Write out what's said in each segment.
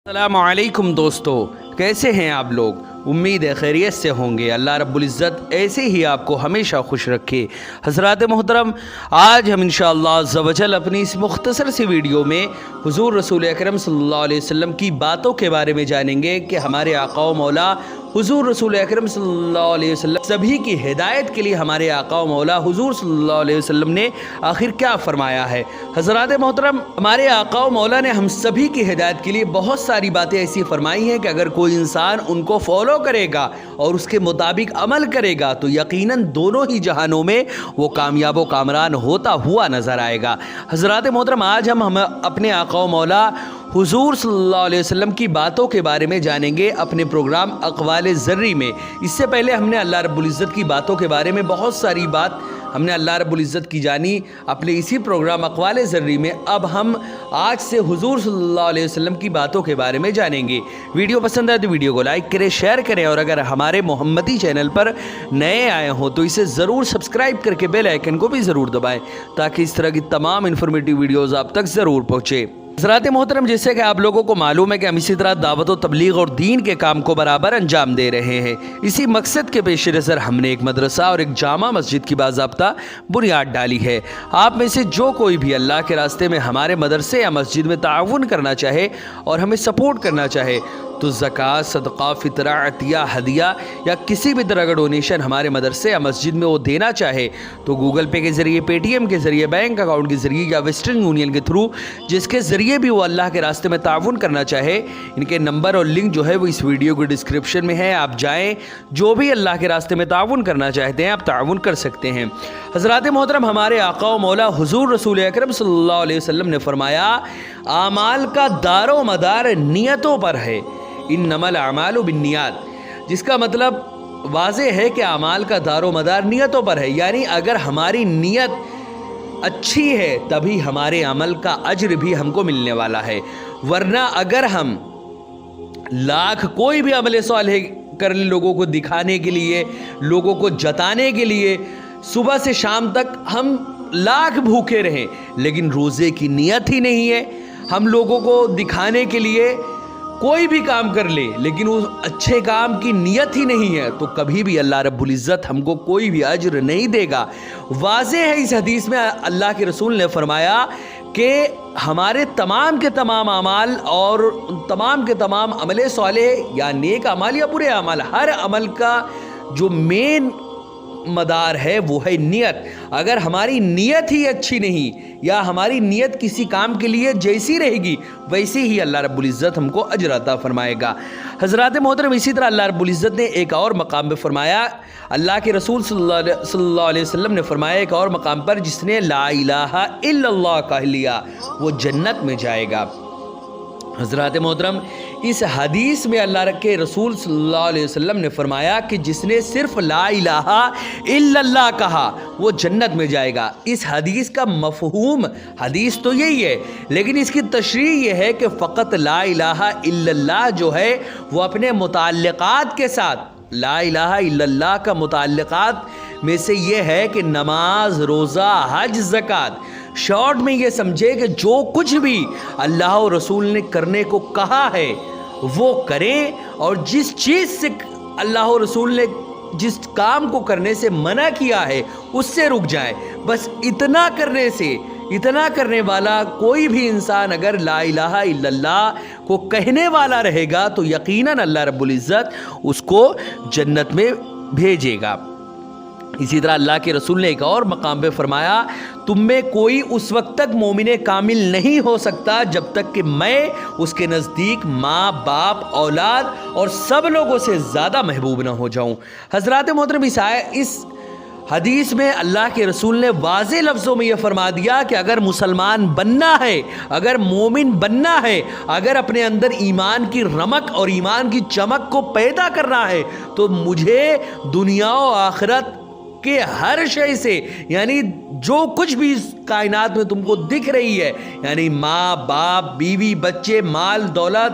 السلام علیکم دوستو، کیسے ہیں آپ لوگ؟ امید ہے خیریت سے ہوں گے۔ اللہ رب العزت ایسے ہی آپ کو ہمیشہ خوش رکھے۔ حضرات محترم، آج ہم انشاءاللہ عز و جل اپنی اس مختصر سی ویڈیو میں حضور رسول اکرم صلی اللہ علیہ وسلم کی باتوں کے بارے میں جانیں گے کہ ہمارے آقا و مولا حضور رسول اکرم صلی اللہ علیہ وسلم سبھی کی ہدایت کے لیے ہمارے آقا و مولا حضور صلی اللہ علیہ وسلم نے آخر کیا فرمایا ہے۔ حضرات محترم، ہمارے آقا و مولا نے ہم سبھی کی ہدایت کے لیے بہت ساری باتیں ایسی فرمائی ہیں کہ اگر کوئی انسان ان کو فالو کرے گا اور اس کے مطابق عمل کرے گا تو یقیناً دونوں ہی جہانوں میں وہ کامیاب و کامران ہوتا ہوا نظر آئے گا۔ حضرات محترم، آج ہم اپنے آقا و مولا حضور صلی اللہ علیہ وسلم کی باتوں کے بارے میں جانیں گے اپنے پروگرام اقوال ذری میں۔ اس سے پہلے ہم نے اللہ رب العزت کی باتوں کے بارے میں بہت ساری بات ہم نے اللہ رب العزت کی جانی اپنے اسی پروگرام اقوال ذری میں۔ اب ہم آج سے حضور صلی اللہ علیہ وسلم کی باتوں کے بارے میں جانیں گے۔ ویڈیو پسند آئے تو ویڈیو کو لائک کریں، شیئر کریں، اور اگر ہمارے محمدی چینل پر نئے آئے ہوں تو اسے ضرور سبسکرائب کر کے بیل آئیکن کو بھی ضرور دبائیں تاکہ اس طرح کی تمام انفارمیٹیو ویڈیوز آپ تک ضرور پہنچے۔ حضرات محترم، جیسے کہ آپ لوگوں کو معلوم ہے کہ ہم اسی طرح دعوت و تبلیغ اور دین کے کام کو برابر انجام دے رہے ہیں۔ اسی مقصد کے پیش نظر ہم نے ایک مدرسہ اور ایک جامع مسجد کی باضابطہ بنیاد ڈالی ہے۔ آپ میں سے جو کوئی بھی اللہ کے راستے میں ہمارے مدرسے یا مسجد میں تعاون کرنا چاہے اور ہمیں سپورٹ کرنا چاہے تو زکوٰۃ، صدقہ، فطرہ، عطیہ، ہدیہ یا کسی بھی طرح کا ڈونیشن ہمارے مدرسے یا مسجد میں وہ دینا چاہے تو گوگل پے کے ذریعے، پے ٹی ایم کے ذریعے، بینک اکاؤنٹ کے ذریعے یا ویسٹرن یونین کے تھرو، جس کے ذریعے بھی وہ اللہ کے راستے میں تعاون کرنا چاہے، ان کے نمبر اور لنک جو ہے وہ اس ویڈیو کے ڈسکرپشن میں ہے۔ آپ جائیں، جو بھی اللہ کے راستے میں تعاون کرنا چاہتے ہیں آپ تعاون کر سکتے ہیں۔ حضرات محترم، ہمارے آقا و مولا حضور رسول اکرم صلی اللہ علیہ وسلم نے فرمایا، اعمال کا دار و مدار نیتوں پر ہے، انما الاعمال بالنیات، جس کا مطلب واضح ہے کہ اعمال کا دار و مدار نیتوں پر ہے، یعنی اگر ہماری نیت اچھی ہے تبھی ہمارے عمل کا اجر بھی ہم کو ملنے والا ہے، ورنہ اگر ہم لاکھ کوئی بھی عمل صالح کر لیں لوگوں کو دکھانے کے لیے، لوگوں کو جتانے کے لیے، صبح سے شام تک ہم لاکھ بھوکے رہیں لیکن روزے کی نیت ہی نہیں ہے، ہم لوگوں کو دکھانے کے لیے کوئی بھی کام کر لے لیکن اس اچھے کام کی نیت ہی نہیں ہے تو کبھی بھی اللہ رب العزت ہم کو کوئی بھی اجر نہیں دے گا۔ واضح ہے اس حدیث میں اللہ کے رسول نے فرمایا کہ ہمارے تمام کے تمام اعمال اور تمام کے تمام عمل صالح یا نیک اعمال یا برے اعمال، ہر عمل کا جو مین مدار ہے وہ ہے نیت۔ اگر ہماری نیت ہی اچھی نہیں یا ہماری نیت کسی کام کے لیے جیسی رہے گی ویسے ہی اللہ رب العزت ہم کو اجر عطا فرمائے گا۔ حضرات محترم، اسی طرح اللہ رب العزت نے ایک اور مقام پہ فرمایا، اللہ کے رسول صلی اللہ علیہ وسلم نے فرمایا ایک اور مقام پر، جس نے لا الہ الا اللہ کہہ لیا وہ جنت میں جائے گا۔ حضرات محترم، اس حدیث میں اللہ کے رسول صلی اللہ علیہ وسلم نے فرمایا کہ جس نے صرف لا الہ الا اللہ کہا وہ جنت میں جائے گا۔ اس حدیث کا مفہوم، حدیث تو یہی ہے لیکن اس کی تشریح یہ ہے کہ فقط لا الہ الا اللہ جو ہے وہ اپنے متعلقات کے ساتھ، لا الہ الا اللہ کا متعلقات میں سے یہ ہے کہ نماز، روزہ، حج، زکوٰۃ، شارٹ میں یہ سمجھے کہ جو کچھ بھی اللہ و رسول نے کرنے کو کہا ہے وہ کریں، اور جس چیز سے اللہ و رسول نے جس کام کو کرنے سے منع کیا ہے اس سے رک جائیں۔ بس اتنا کرنے سے، اتنا کرنے والا کوئی بھی انسان اگر لا الہ الا اللہ کو کہنے والا رہے گا تو یقیناً اللہ رب العزت اس کو جنت میں بھیجے گا۔ اسی طرح اللہ کے رسول نے ایک اور مقام پہ فرمایا، تم میں کوئی اس وقت تک مومن کامل نہیں ہو سکتا جب تک کہ میں اس کے نزدیک ماں، باپ، اولاد اور سب لوگوں سے زیادہ محبوب نہ ہو جاؤں۔ حضرات محترم، اس حدیث میں اللہ کے رسول نے واضح لفظوں میں یہ فرما دیا کہ اگر مسلمان بننا ہے، اگر مومن بننا ہے، اگر اپنے اندر ایمان کی رمق اور ایمان کی چمک کو پیدا کرنا ہے تو مجھے دنیا و آخرت کہ ہر شے سے، یعنی جو کچھ بھی اس کائنات میں تم کو دکھ رہی ہے، یعنی ماں، باپ، بیوی، بچے، مال، دولت،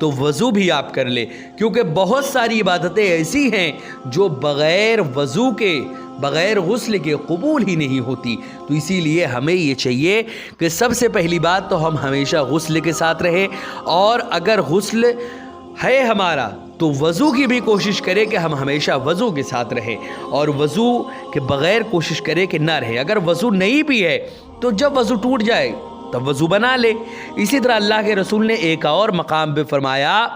تو وضو بھی آپ کر لیں، کیونکہ بہت ساری عبادتیں ایسی ہیں جو بغیر وضو کے، بغیر غسل کے قبول ہی نہیں ہوتی۔ تو اسی لیے ہمیں یہ چاہیے کہ سب سے پہلی بات تو ہم ہمیشہ غسل کے ساتھ رہیں، اور اگر غسل ہے ہمارا تو وضو کی بھی کوشش کرے کہ ہم ہمیشہ وضو کے ساتھ رہیں، اور وضو کے بغیر کوشش کرے کہ نہ رہے۔ اگر وضو نہیں بھی ہے تو جب وضو ٹوٹ جائے تب وضو بنا لے۔ اسی طرح اللہ کے رسول نے ایک اور مقام پہ فرمایا،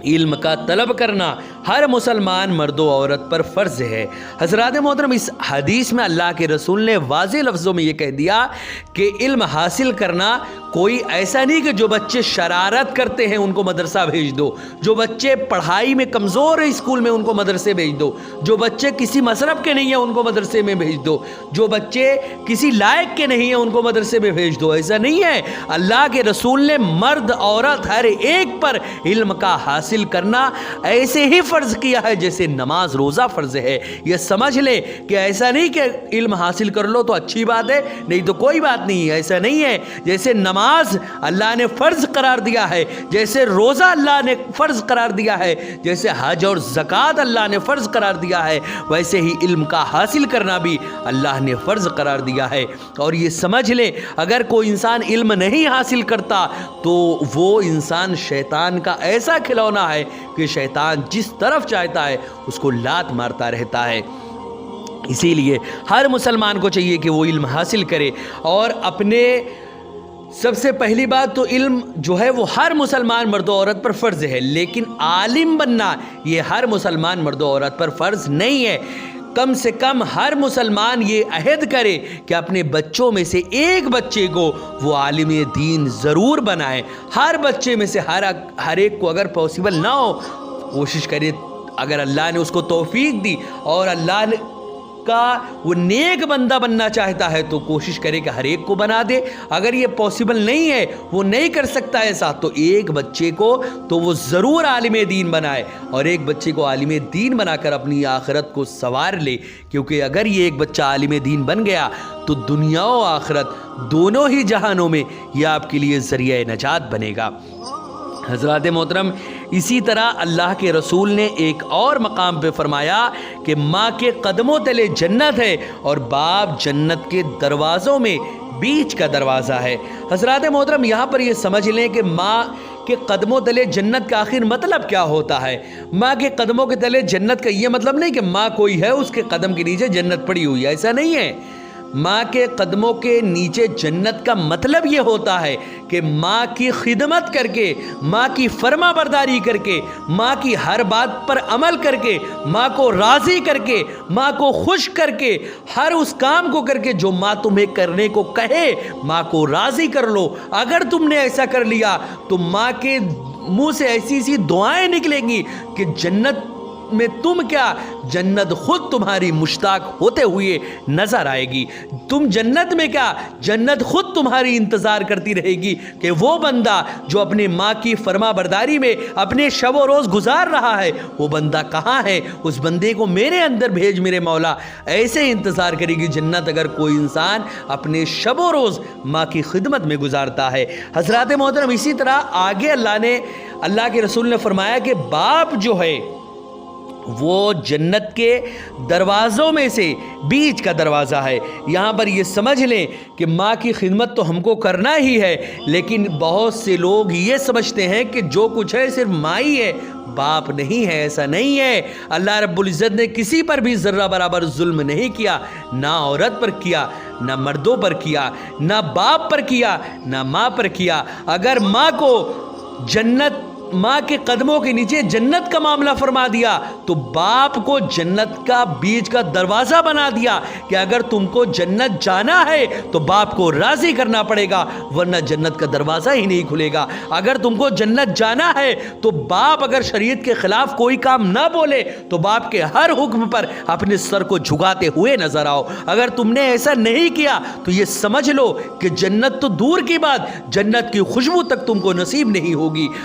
علم کا طلب کرنا ہر مسلمان مرد و عورت پر فرض ہے۔ حضرات محترم، اس حدیث میں اللہ کے رسول نے واضح لفظوں میں یہ کہہ دیا کہ علم حاصل کرنا کوئی ایسا نہیں کہ جو بچے شرارت کرتے ہیں ان کو مدرسہ بھیج دو، جو بچے پڑھائی میں کمزور ہیں اسکول میں ان کو مدرسے بھیج دو، جو بچے کسی مذہب کے نہیں ہیں ان کو مدرسے میں بھیج دو، جو بچے کسی لائق کے نہیں ہیں ان کو مدرسے میں بھیج دو۔ ایسا نہیں ہے، اللہ کے رسول نے مرد عورت ہر ایک پر علم کا حاصل کرنا ایسے ہی فرض کیا ہے جیسے نماز روزہ فرض ہے۔ یہ سمجھ لے کہ ایسا نہیں کہ علم حاصل کر لو تو اچھی بات ہے، نہیں تو کوئی بات نہیں ہے، ایسا نہیں ہے۔ جیسے نماز اللہ نے فرض قرار دیا ہے، جیسے روزہ اللہ نے فرض قرار دیا ہے، جیسے حج اور زکوٰۃ اللہ نے فرض قرار دیا ہے، ویسے ہی علم کا حاصل کرنا بھی اللہ نے فرض قرار دیا ہے۔ اور یہ سمجھ لے اگر کوئی انسان علم نہیں حاصل کرتا تو وہ انسان شیطان کا ایسا کھلونا ہے کہ شیطان جس طرف چاہتا ہے اس کو لات مارتا رہتا ہے۔ اسی لیے ہر مسلمان کو چاہیے کہ وہ علم حاصل کرے، اور اپنے سب سے پہلی بات تو علم جو ہے وہ ہر مسلمان مرد و عورت پر فرض ہے، لیکن عالم بننا یہ ہر مسلمان مرد و عورت پر فرض نہیں ہے۔ کم سے کم ہر مسلمان یہ عہد کرے کہ اپنے بچوں میں سے ایک بچے کو وہ عالم دین ضرور بنائے۔ ہر بچے میں سے ہر ایک کو اگر پاسبل نہ ہو کوشش کرے، اگر اللہ نے اس کو توفیق دی اور اللہ کا وہ نیک بندہ بننا چاہتا ہے تو کوشش کرے کہ ہر ایک کو بنا دے۔ اگر یہ پاسبل نہیں ہے، وہ نہیں کر سکتا ایسا، تو ایک بچے کو تو وہ ضرور عالم دین بنائے، اور ایک بچے کو عالم دین بنا کر اپنی آخرت کو سنوار لے، کیونکہ اگر یہ ایک بچہ عالم دین بن گیا تو دنیا و آخرت دونوں ہی جہانوں میں یہ آپ کے لیے ذریعہ نجات بنے گا۔ حضرات محترم، اسی طرح اللہ کے رسول نے ایک اور مقام پہ فرمایا کہ ماں کے قدموں تلے جنت ہے اور باپ جنت کے دروازوں میں بیچ کا دروازہ ہے۔ حضرات محترم، یہاں پر یہ سمجھ لیں کہ ماں کے قدموں تلے جنت کا آخر مطلب کیا ہوتا ہے۔ ماں کے قدموں کے تلے جنت کا یہ مطلب نہیں کہ ماں کوئی ہے اس کے قدم کے نیچے جنت پڑی ہوئی ہے، ایسا نہیں ہے۔ ماں کے قدموں کے نیچے جنت کا مطلب یہ ہوتا ہے کہ ماں کی خدمت کر کے، ماں کی فرما برداری کر کے، ماں کی ہر بات پر عمل کر کے، ماں کو راضی کر کے، ماں کو خوش کر کے، ہر اس کام کو کر کے جو ماں تمہیں کرنے کو کہے ماں کو راضی کر لو۔ اگر تم نے ایسا کر لیا تو ماں کے منہ سے ایسی ایسی دعائیں نکلیں گی کہ جنت میں تم کیا، جنت خود تمہاری مشتاق ہوتے ہوئے نظر آئے گی۔ تم جنت میں کیا، جنت خود تمہاری انتظار کرتی رہے گی کہ وہ بندہ جو اپنے ماں کی فرما برداری میں اپنے شب و روز گزار رہا ہے وہ بندہ کہاں ہے، اس بندے کو میرے اندر بھیج میرے مولا۔ ایسے انتظار کرے گی جنت اگر کوئی انسان اپنے شب و روز ماں کی خدمت میں گزارتا ہے۔ حضرات محترم، اسی طرح آگے اللہ کے رسول نے فرمایا کہ باپ جو ہے وہ جنت کے دروازوں میں سے بیچ کا دروازہ ہے۔ یہاں پر یہ سمجھ لیں کہ ماں کی خدمت تو ہم کو کرنا ہی ہے، لیکن بہت سے لوگ یہ سمجھتے ہیں کہ جو کچھ ہے صرف ماں ہی ہے، باپ نہیں ہے۔ ایسا نہیں ہے۔ اللہ رب العزت نے کسی پر بھی ذرہ برابر ظلم نہیں کیا، نہ عورت پر کیا، نہ مردوں پر کیا، نہ باپ پر کیا، نہ ماں پر کیا۔ اگر ماں کو ماں کے قدموں کے نیچے جنت کا معاملہ فرما دیا تو باپ کو جنت کا بیچ کا دروازہ بنا دیا کہ اگر تم کو جنت جانا ہے تو باپ کو راضی کرنا پڑے گا، ورنہ جنت کا دروازہ ہی نہیں کھلے گا۔ اگر تم کو جنت جانا ہے تو باپ اگر شریعت کے خلاف کوئی کام نہ بولے تو باپ کے ہر حکم پر اپنے سر کو جھکاتے ہوئے نظر آؤ۔ اگر تم نے ایسا نہیں کیا تو یہ سمجھ لو کہ جنت تو دور کی بات، جنت کی خوشبو تک تم کو نصیب نہیں ہوگی۔